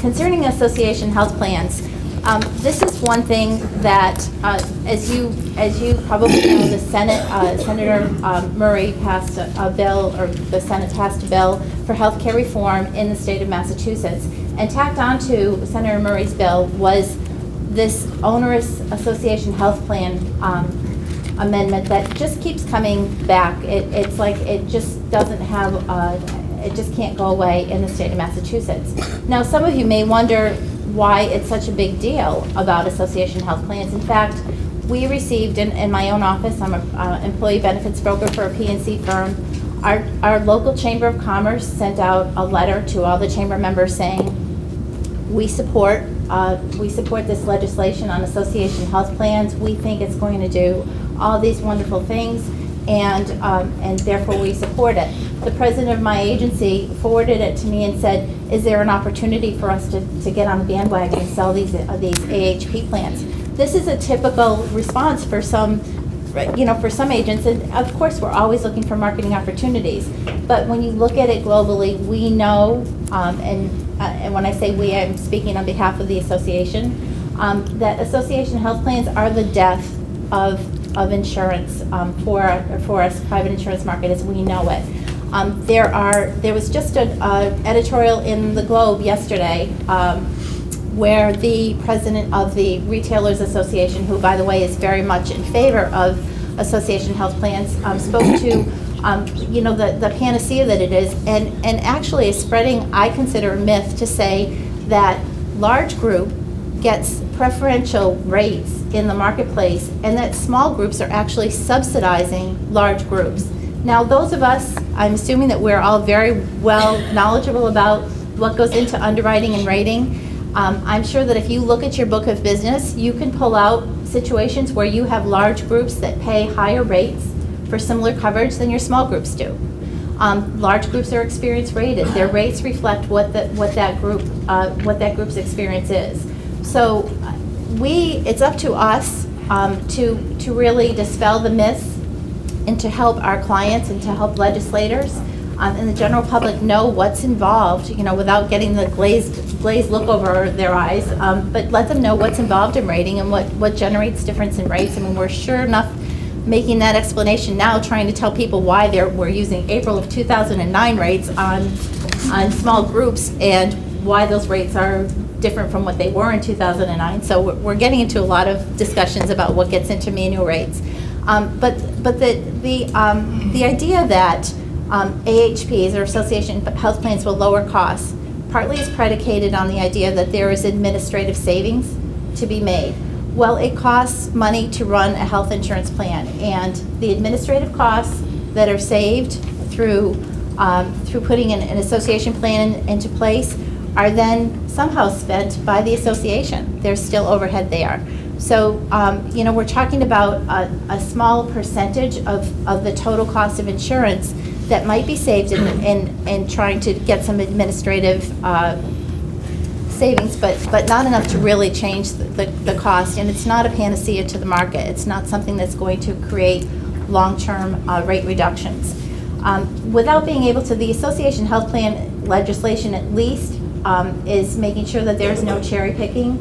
Concerning association health plans, this is one thing that, as you probably know, the Senate, Senator Murray passed a bill, or the Senate passed a bill for health care reform in the state of Massachusetts. And tacked onto Senator Murray's bill was this onerous association health plan amendment that just keeps coming back. It's like it just doesn't have, it just can't go away in the state of Massachusetts. Now, some of you may wonder why it's such a big deal about association health plans. In fact, we received in my own office, I'm an employee benefits broker for a P&C firm, our local Chamber of Commerce sent out a letter to all the chamber members saying, we support this legislation on association health plans. We think it's going to do all these wonderful things, and therefore we support it. The president of my agency forwarded it to me and said, is there an opportunity for us to get on the bandwagon and sell these AHP plans? This is a typical response for some, for some agents, and of course we're always looking for marketing opportunities. But when you look at it globally, we know, and when I say we, I'm speaking on behalf of the association, that association health plans are the death of insurance for us private insurance market as we know it. There was just an editorial in the Globe yesterday where the president of the Retailers Association, who by the way is very much in favor of association health plans, spoke to the panacea that it is, and actually is spreading, I consider, a myth to say that large group gets preferential rates in the marketplace and that small groups are actually subsidizing large groups. Now, those of us, I'm assuming that we're all very well knowledgeable about what goes into underwriting and rating. I'm sure that if you look at your book of business, you can pull out situations where you have large groups that pay higher rates for similar coverage than your small groups do. Large groups are experience rated. Their rates reflect what that group's experience is. So it's up to us to really dispel the myths and to help our clients and to help legislators and the general public know what's involved, without getting the glazed look over their eyes, but let them know what's involved in rating and what generates difference in rates. I mean, we're sure enough making that explanation now, trying to tell people why we're using April of 2009 rates on small groups and why those rates are different from what they were in 2009. So we're getting into a lot of discussions about what gets into manual rates. But the idea that AHPs, or association health plans, will lower costs partly is predicated on the idea that there is administrative savings to be made. Well, it costs money to run a health insurance plan, and the administrative costs that are saved through putting an association plan into place are then somehow spent by the association. There's still overhead there. So, we're talking about a small percentage of the total cost of insurance that might be saved in trying to get some administrative savings, but not enough to really change the cost. And it's not a panacea to the market. It's not something that's going to create long-term rate reductions. Without being able to, the association health plan legislation at least is making sure that there's no cherry picking.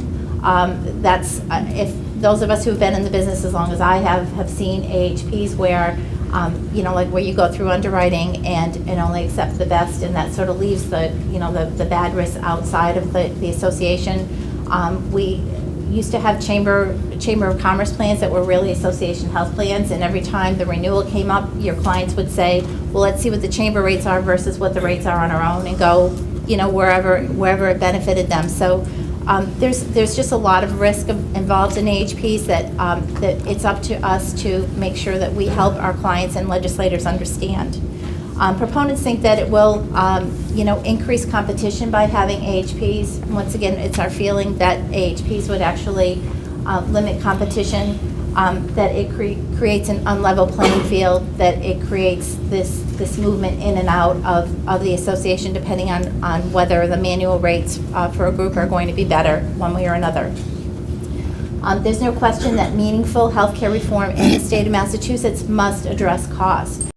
That's if those of us who've been in the business as long as I have seen AHPs where like where you go through underwriting and only accept the best, and that sort of leaves the bad risks outside of the association. We used to have Chamber of Commerce plans that were really association health plans, and every time the renewal came up, your clients would say, well, let's see what the chamber rates are versus what the rates are on our own, and go wherever it benefited them. So there's just a lot of risk involved in AHPs that it's up to us to make sure that we help our clients and legislators understand. Proponents think that it will increase competition by having AHPs. Once again, it's our feeling that AHPs would actually limit competition, that it creates an unlevel playing field, that it creates this movement in and out of the association depending on whether the manual rates for a group are going to be better one way or another. There's no question that meaningful healthcare reform in the state of Massachusetts must address cost.